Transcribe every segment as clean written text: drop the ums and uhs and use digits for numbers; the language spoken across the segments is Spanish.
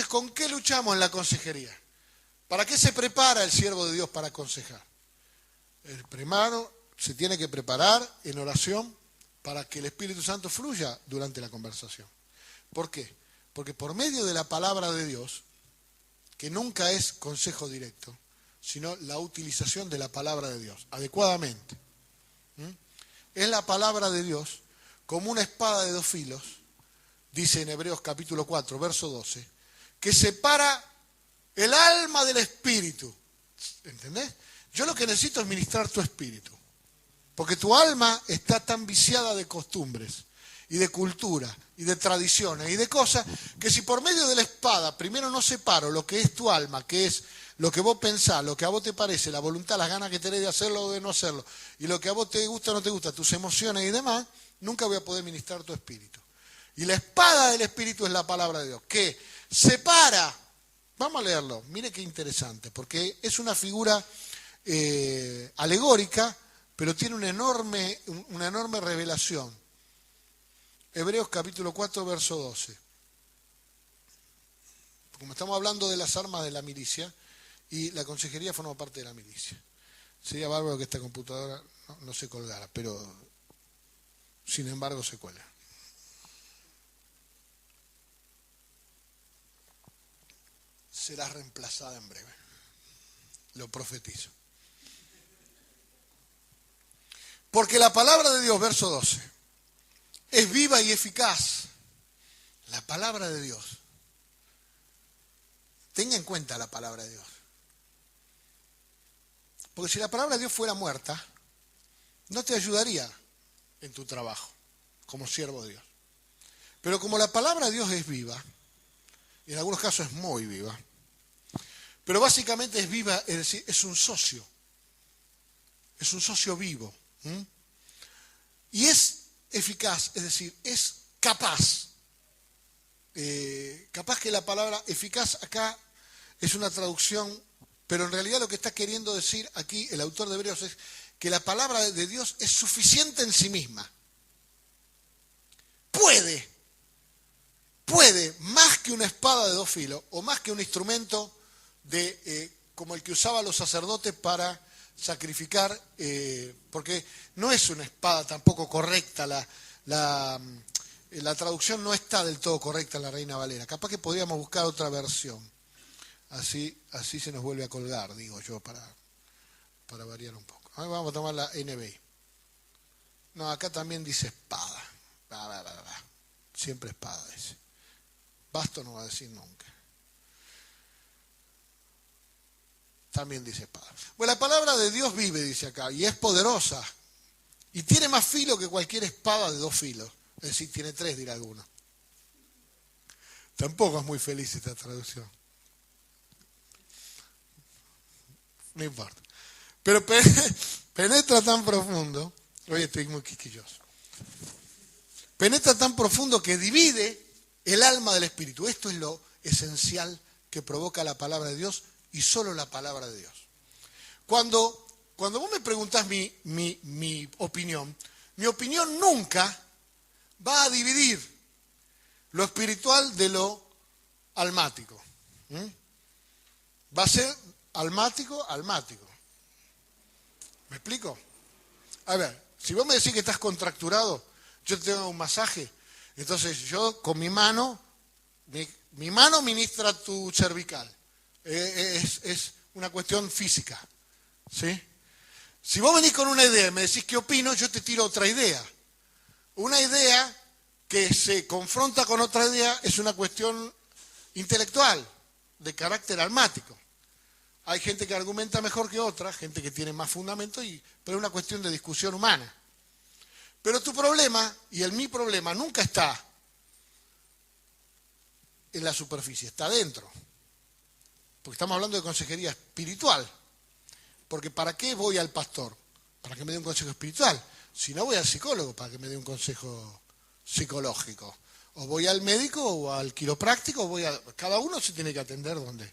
Entonces, ¿con qué luchamos en la consejería? ¿Para qué se prepara el siervo de Dios para aconsejar? El primero se tiene que preparar en oración para que el Espíritu Santo fluya durante la conversación. ¿Por qué? Porque por medio de la palabra de Dios, que nunca es consejo directo, sino la utilización de la palabra de Dios, adecuadamente. Es la palabra de Dios como una espada de dos filos, dice en Hebreos capítulo 4, verso 12, que separa el alma del espíritu. ¿Entendés? Yo lo que necesito es ministrar tu espíritu, porque tu alma está tan viciada de costumbres y de cultura y de tradiciones y de cosas que si por medio de la espada primero no separo lo que es tu alma, que es lo que vos pensás, lo que a vos te parece, la voluntad, las ganas que tenés de hacerlo o de no hacerlo, y lo que a vos te gusta o no te gusta, tus emociones y demás, nunca voy a poder ministrar tu espíritu. Y la espada del espíritu es la palabra de Dios, que separa. Vamos a leerlo, mire qué interesante, porque es una figura alegórica, pero tiene una enorme revelación. Hebreos capítulo 4, verso 12. Como estamos hablando de las armas de la milicia, y la consejería forma parte de la milicia. Sería bárbaro que esta computadora no se colgara, pero sin embargo se cuelga. Será reemplazada en breve. Lo profetizo. Porque la palabra de Dios, verso 12, es viva y eficaz. La palabra de Dios. Tenga en cuenta la palabra de Dios. Porque si la palabra de Dios fuera muerta, no te ayudaría en tu trabajo como siervo de Dios. Pero como la palabra de Dios es viva, y en algunos casos es muy viva, pero básicamente es viva, es decir, es un socio vivo. Y es eficaz, es decir, es capaz. Capaz que la palabra eficaz acá es una traducción, pero en realidad lo que está queriendo decir aquí el autor de Hebreos es que la palabra de Dios es suficiente en sí misma. Puede, más que una espada de dos filos, o más que un instrumento como el que usaban los sacerdotes para sacrificar, porque no es una espada tampoco correcta, la traducción no está del todo correcta en la Reina Valera. Capaz que podríamos buscar otra versión. Así se nos vuelve a colgar, digo yo, para variar un poco. Ahora vamos a tomar la NBI. No, acá también dice espada. Siempre espada dice. Basto no va a decir nunca. También dice espada. Bueno, la palabra de Dios vive, dice acá, y es poderosa. Y tiene más filo que cualquier espada de dos filos. Es decir, tiene tres, dirá alguno. Tampoco es muy feliz esta traducción. No importa. Pero penetra tan profundo. Hoy estoy muy quisquilloso. Penetra tan profundo que divide el alma del espíritu. Esto es lo esencial que provoca la palabra de Dios y solo la palabra de Dios. Cuando vos me preguntás mi opinión nunca va a dividir lo espiritual de lo almático. Va a ser almático. ¿Me explico? A ver, si vos me decís que estás contracturado, yo te hago un masaje, entonces yo con mi mano ministra tu cervical. Es una cuestión física. ¿Sí? Si vos venís con una idea y me decís qué opino, yo te tiro otra idea. Una idea que se confronta con otra idea es una cuestión intelectual, de carácter almático. Hay gente que argumenta mejor que otra, gente que tiene más fundamento, pero es una cuestión de discusión humana. Pero tu problema y mi problema nunca está en la superficie, está dentro. Porque estamos hablando de consejería espiritual. Porque ¿para qué voy al pastor? Para que me dé un consejo espiritual. Si no, voy al psicólogo para que me dé un consejo psicológico. O voy al médico o al quiropráctico, cada uno se tiene que atender donde.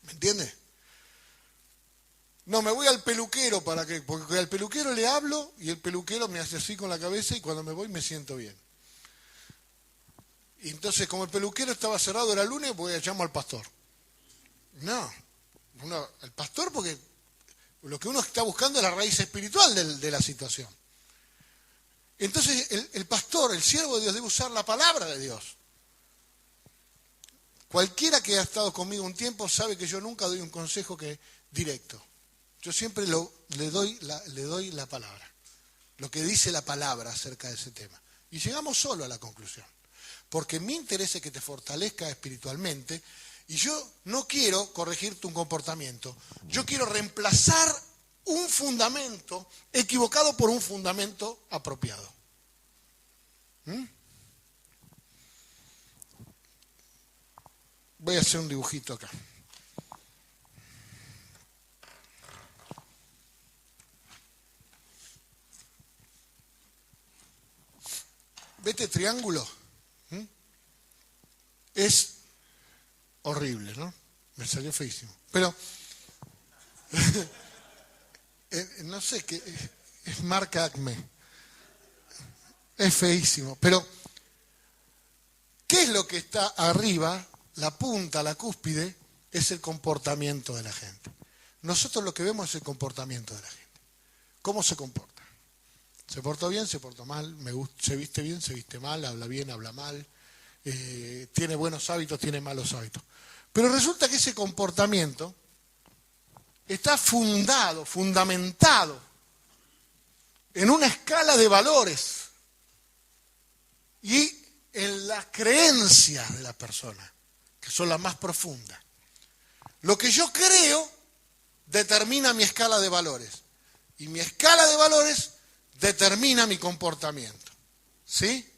¿Me entiendes? No, me voy al peluquero porque al peluquero le hablo y el peluquero me hace así con la cabeza y cuando me voy me siento bien. Y entonces, como el peluquero estaba cerrado, era lunes, voy a llamar al pastor. No, el pastor, porque lo que uno está buscando es la raíz espiritual de la situación. Entonces, el pastor, el siervo de Dios, debe usar la palabra de Dios. Cualquiera que ha estado conmigo un tiempo sabe que yo nunca doy un consejo directo. Yo siempre le doy la palabra, lo que dice la palabra acerca de ese tema. Y llegamos solo a la conclusión. Porque mi interés es que te fortalezca espiritualmente y yo no quiero corregirte un comportamiento. Yo quiero reemplazar un fundamento equivocado por un fundamento apropiado. Voy a hacer un dibujito acá. ¿Ve este triángulo? Es horrible, ¿no? Me salió feísimo. Pero, no sé, qué es marca Acme. Es feísimo. Pero, ¿qué es lo que está arriba? La punta, la cúspide, es el comportamiento de la gente. Nosotros lo que vemos es el comportamiento de la gente. ¿Cómo se comporta? ¿Se portó bien? ¿Se portó mal? ¿Se viste bien? ¿Se viste mal? ¿Habla bien? ¿Habla mal? ¿Tiene buenos hábitos? ¿Tiene malos hábitos? Pero resulta que ese comportamiento está fundamentado en una escala de valores y en las creencias de la persona, que son las más profundas. Lo que yo creo determina mi escala de valores. Y mi escala de valores determina mi comportamiento. ¿Sí?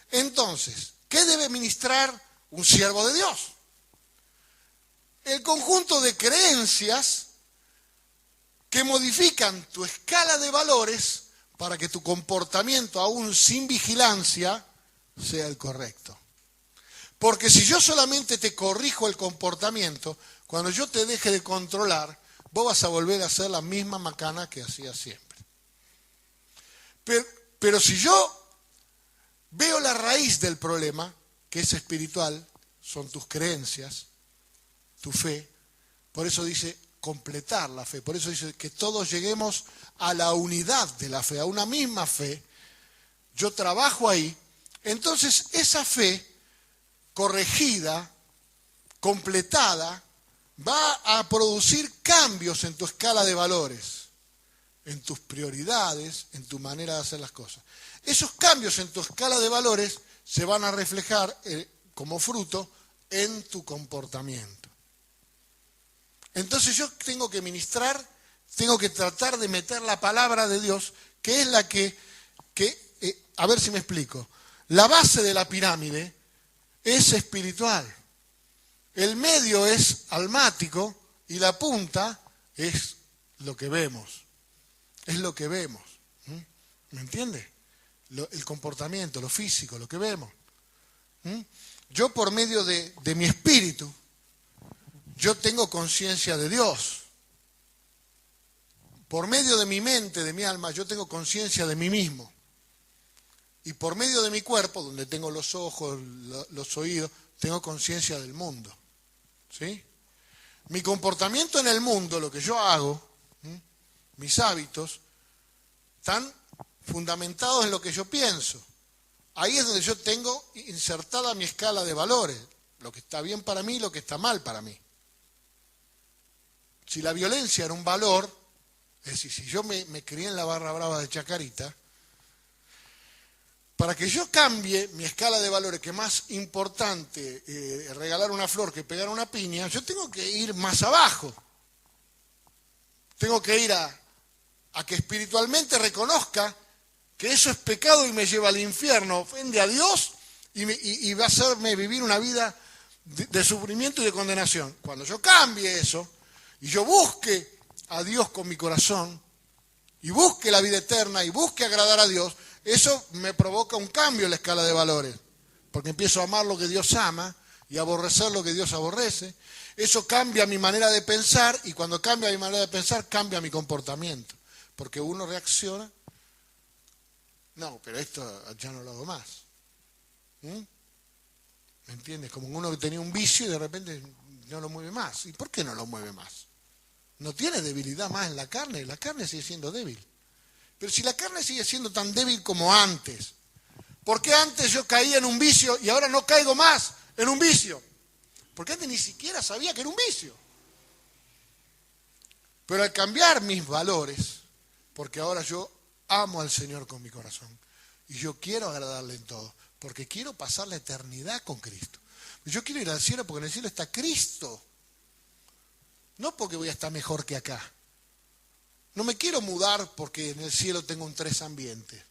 Entonces, ¿qué debe ministrar un siervo de Dios? El conjunto de creencias que modifican tu escala de valores para que tu comportamiento, aún sin vigilancia, sea el correcto. Porque si yo solamente te corrijo el comportamiento, cuando yo te deje de controlar, vos vas a volver a hacer la misma macana que hacías siempre. Pero si yo veo la raíz del problema, que es espiritual, son tus creencias, tu fe, por eso dice completar la fe, por eso dice que todos lleguemos a la unidad de la fe, a una misma fe, yo trabajo ahí, entonces esa fe corregida, completada, va a producir cambios en tu escala de valores, en tus prioridades, en tu manera de hacer las cosas. Esos cambios en tu escala de valores se van a reflejar como fruto en tu comportamiento. Entonces yo tengo que ministrar, tengo que tratar de meter la palabra de Dios, que es la que a ver si me explico, la base de la pirámide es espiritual. El medio es almático y la punta es lo que vemos. Es lo que vemos. ¿Me entiende? El comportamiento, lo físico, lo que vemos. Yo por medio de mi espíritu, yo tengo conciencia de Dios. Por medio de mi mente, de mi alma, yo tengo conciencia de mí mismo. Y por medio de mi cuerpo, donde tengo los ojos, los oídos, tengo conciencia del mundo. ¿Sí? Mi comportamiento en el mundo, lo que yo hago, mis hábitos, están fundamentados en lo que yo pienso. Ahí es donde yo tengo insertada mi escala de valores, lo que está bien para mí y lo que está mal para mí. Si la violencia era un valor, es decir, si yo me crié en la barra brava de Chacarita, para que yo cambie mi escala de valores, que es más importante regalar una flor que pegar una piña, yo tengo que ir más abajo. Tengo que ir a que espiritualmente reconozca que eso es pecado y me lleva al infierno, ofende a Dios y va a hacerme vivir una vida de sufrimiento y de condenación. Cuando yo cambie eso y yo busque a Dios con mi corazón y busque la vida eterna y busque agradar a Dios, eso me provoca un cambio en la escala de valores, porque empiezo a amar lo que Dios ama y a aborrecer lo que Dios aborrece. Eso cambia mi manera de pensar y cuando cambia mi manera de pensar, cambia mi comportamiento, porque uno reacciona, no, pero esto ya no lo hago más. ¿Me entiendes? Como uno que tenía un vicio y de repente no lo mueve más. ¿Y por qué no lo mueve más? No tiene debilidad más en la carne sigue siendo débil. Pero si la carne sigue siendo tan débil como antes, ¿por qué antes yo caía en un vicio y ahora no caigo más en un vicio? Porque antes ni siquiera sabía que era un vicio. Pero al cambiar mis valores, porque ahora yo amo al Señor con mi corazón y yo quiero agradarle en todo, porque quiero pasar la eternidad con Cristo. Yo quiero ir al cielo porque en el cielo está Cristo, no porque voy a estar mejor que acá. No me quiero mudar porque en el cielo tengo un 3 ambientes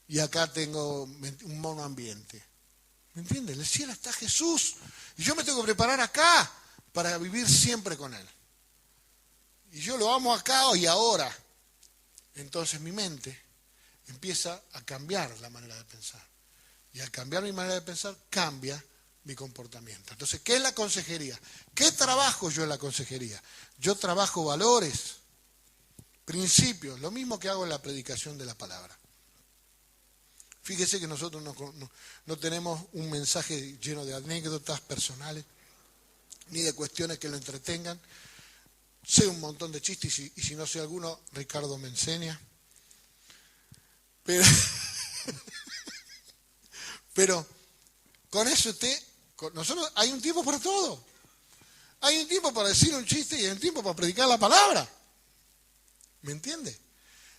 y acá tengo un mono ambiente. ¿Me entiendes? En el cielo está Jesús y yo me tengo que preparar acá para vivir siempre con Él. Y yo lo amo acá y ahora. Entonces mi mente empieza a cambiar la manera de pensar. Y al cambiar mi manera de pensar, cambia mi comportamiento. Entonces, ¿qué es la consejería? ¿Qué trabajo yo en la consejería? Yo trabajo valores, principios, lo mismo que hago en la predicación de la palabra. Fíjese que nosotros no tenemos un mensaje lleno de anécdotas personales, ni de cuestiones que lo entretengan. Sé un montón de chistes y si no sé alguno, Ricardo me enseña. Pero con eso nosotros hay un tiempo para todo. Hay un tiempo para decir un chiste y hay un tiempo para predicar la palabra. ¿Me entiende?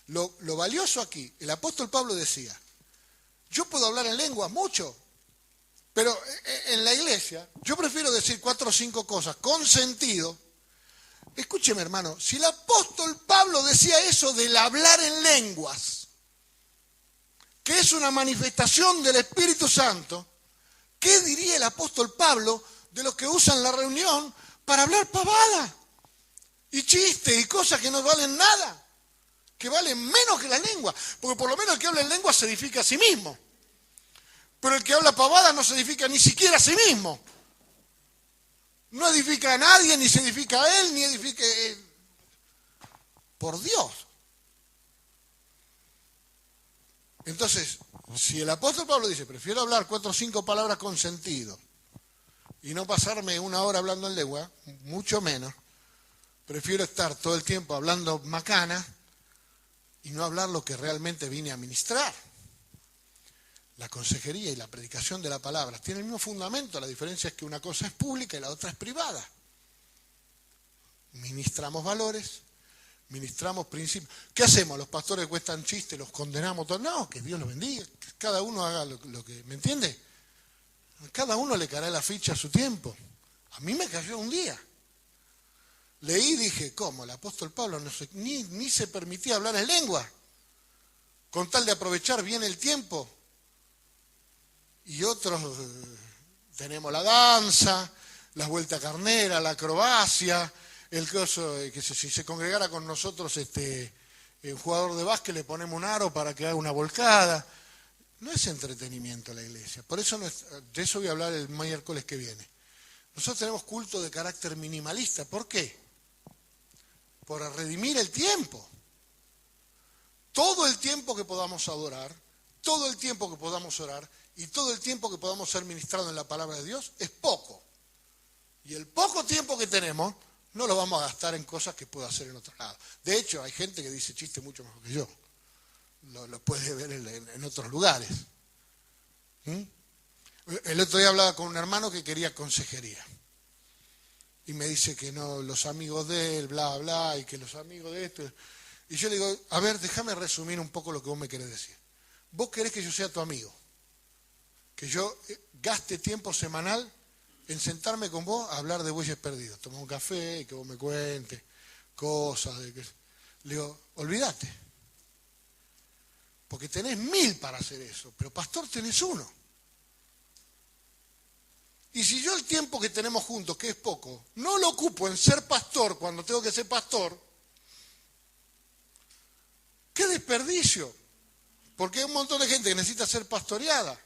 Lo valioso aquí, el apóstol Pablo decía, yo puedo hablar en lengua mucho, pero en la iglesia yo prefiero decir 4 o 5 cosas con sentido. Escúcheme, hermano, si el apóstol Pablo decía eso del hablar en lenguas, que es una manifestación del Espíritu Santo, ¿qué diría el apóstol Pablo de los que usan la reunión para hablar pavada y chistes y cosas que no valen nada, que valen menos que la lengua? Porque por lo menos el que habla en lengua se edifica a sí mismo, pero el que habla pavada no se edifica ni siquiera a sí mismo. No edifica a nadie, ni se edifica a él, ni edifica... por Dios. Entonces, si el apóstol Pablo dice, prefiero hablar 4 o 5 palabras con sentido y no pasarme 1 hora hablando en lengua, mucho menos, prefiero estar todo el tiempo hablando macana y no hablar lo que realmente vine a ministrar. La consejería y la predicación de la palabra tienen el mismo fundamento, la diferencia es que una cosa es pública y la otra es privada. Ministramos valores, ministramos principios. ¿Qué hacemos? Los pastores cuestan chistes, los condenamos todos. No, que Dios los bendiga, que cada uno haga lo que... ¿Me entiende? A cada uno le caerá la ficha a su tiempo. A mí me cayó un día. Leí y dije, ¿cómo? El apóstol Pablo ni se permitía hablar en lengua, con tal de aprovechar bien el tiempo. Y otros tenemos la danza, las vueltas carneras, la acrobacia, el caso que si se congregara con nosotros un jugador de básquet le ponemos un aro para que haga una volcada. No es entretenimiento la iglesia. Por eso de eso voy a hablar el miércoles que viene. Nosotros tenemos culto de carácter minimalista. ¿Por qué? Por redimir el tiempo. Todo el tiempo que podamos adorar, todo el tiempo que podamos orar y todo el tiempo que podamos ser ministrados en la palabra de Dios es poco. Y el poco tiempo que tenemos no lo vamos a gastar en cosas que puedo hacer en otro lado. De hecho, hay gente que dice chistes mucho mejor que yo. Lo puede ver en otros lugares. El otro día hablaba con un hermano que quería consejería. Y me dice que no, los amigos de él, bla, bla, y que los amigos de esto. Y yo le digo, a ver, déjame resumir un poco lo que vos me querés decir. Vos querés que yo sea tu amigo, que yo gaste tiempo semanal en sentarme con vos a hablar de bueyes perdidos, tomar un café y que vos me cuentes cosas. Le digo, olvídate, porque tenés 1000 para hacer eso, pero pastor tenés 1. Y si yo el tiempo que tenemos juntos, que es poco, no lo ocupo en ser pastor cuando tengo que ser pastor, ¡qué desperdicio! Porque hay un montón de gente que necesita ser pastoreada.